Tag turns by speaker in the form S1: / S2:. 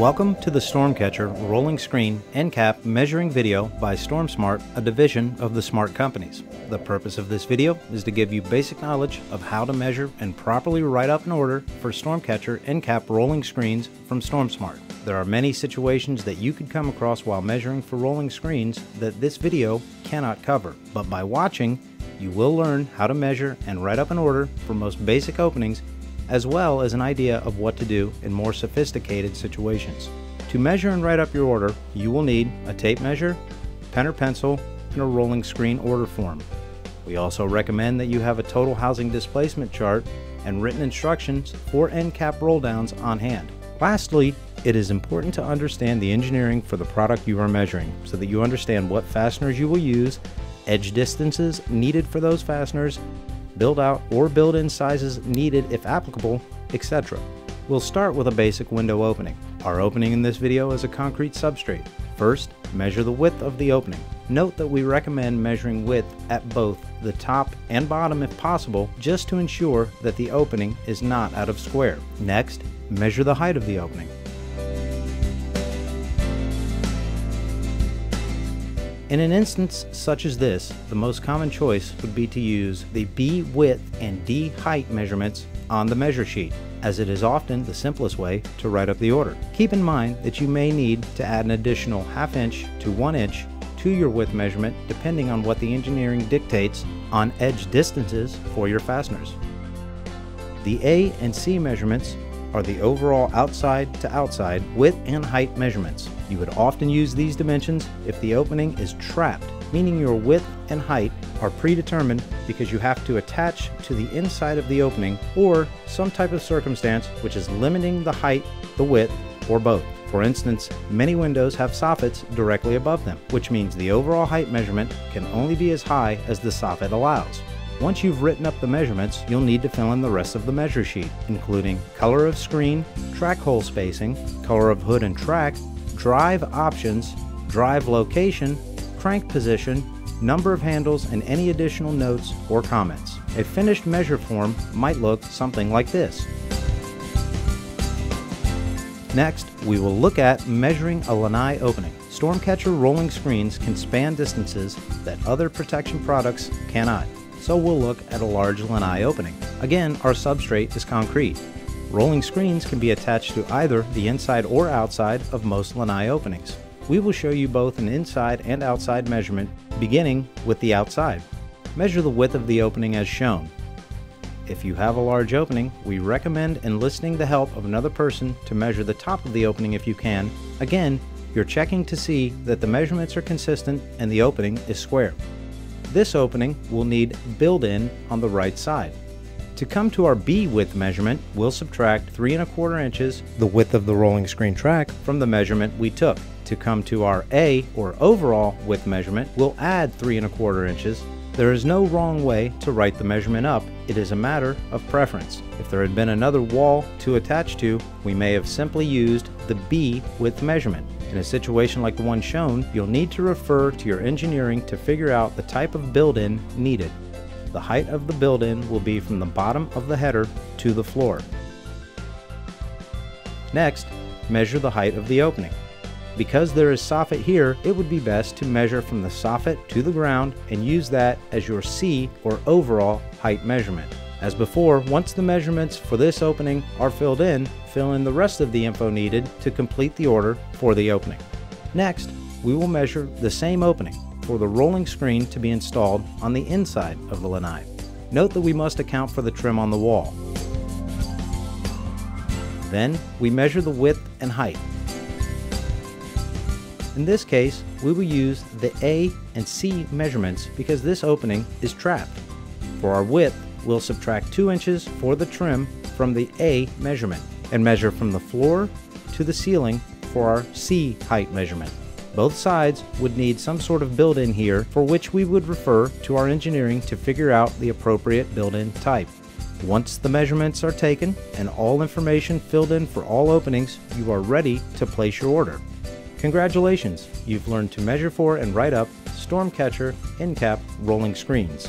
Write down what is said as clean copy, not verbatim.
S1: Welcome to the Stormcatcher Rolling Screen End Cap Measuring Video by StormSmart, a division of the Smart Companies. The purpose of this video is to give you basic knowledge of how to measure and properly write up an order for Stormcatcher End Cap rolling screens from StormSmart. There are many situations that you could come across while measuring for rolling screens that this video cannot cover, but by watching, you will learn how to measure and write up an order for most basic openings, as well as an idea of what to do in more sophisticated situations. To measure and write up your order, you will need a tape measure, pen or pencil, and a rolling screen order form. We also recommend that you have a total housing displacement chart and written instructions for end cap roll downs on hand. Lastly, it is important to understand the engineering for the product you are measuring so that you understand what fasteners you will use, edge distances needed for those fasteners, build out or build in sizes needed if applicable, etc. We'll start with a basic window opening. Our opening in this video is a concrete substrate. First, measure the width of the opening. Note that we recommend measuring width at both the top and bottom if possible, just to ensure that the opening is not out of square. Next, measure the height of the opening. In an instance such as this, the most common choice would be to use the B width and D height measurements on the measure sheet, as it is often the simplest way to write up the order. Keep in mind that you may need to add an additional ½ inch to 1 inch to your width measurement depending on what the engineering dictates on edge distances for your fasteners. The A and C measurements are the overall outside to outside width and height measurements. You would often use these dimensions if the opening is trapped, meaning your width and height are predetermined because you have to attach to the inside of the opening or some type of circumstance which is limiting the height, the width, or both. For instance, many windows have soffits directly above them, which means the overall height measurement can only be as high as the soffit allows. Once you've written up the measurements, you'll need to fill in the rest of the measure sheet, including color of screen, track hole spacing, color of hood and track, drive options, drive location, crank position, number of handles, and any additional notes or comments. A finished measure form might look something like this. Next, we will look at measuring a lanai opening. Stormcatcher rolling screens can span distances that other protection products cannot. So we'll look at a large lanai opening. Again, our substrate is concrete. Rolling screens can be attached to either the inside or outside of most lanai openings. We will show you both an inside and outside measurement, beginning with the outside. Measure the width of the opening as shown. If you have a large opening, we recommend enlisting the help of another person to measure the top of the opening if you can. Again, you're checking to see that the measurements are consistent and the opening is square. This opening will need build-in on the right side. To come to our B width measurement, we'll subtract 3 1/4 inches, the width of the rolling screen track, from the measurement we took. To come to our A, or overall width measurement, we'll add 3 1/4 inches. There is no wrong way to write the measurement up. It is a matter of preference. If there had been another wall to attach to, we may have simply used the B width measurement. In a situation like the one shown, you'll need to refer to your engineering to figure out the type of build-in needed. The height of the build-in will be from the bottom of the header to the floor. Next, measure the height of the opening. Because there is soffit here, it would be best to measure from the soffit to the ground and use that as your C, or overall height measurement. As before, once the measurements for this opening are filled in, fill in the rest of the info needed to complete the order for the opening. Next, we will measure the same opening for the rolling screen to be installed on the inside of the lanai. Note that we must account for the trim on the wall. Then, we measure the width and height. In this case, we will use the A and C measurements because this opening is trapped. For our width, we'll subtract 2 inches for the trim from the A measurement and measure from the floor to the ceiling for our C height measurement. Both sides would need some sort of build-in here, for which we would refer to our engineering to figure out the appropriate build-in type. Once the measurements are taken and all information filled in for all openings, you are ready to place your order. Congratulations, you've learned to measure for and write up Stormcatcher End Cap rolling screens.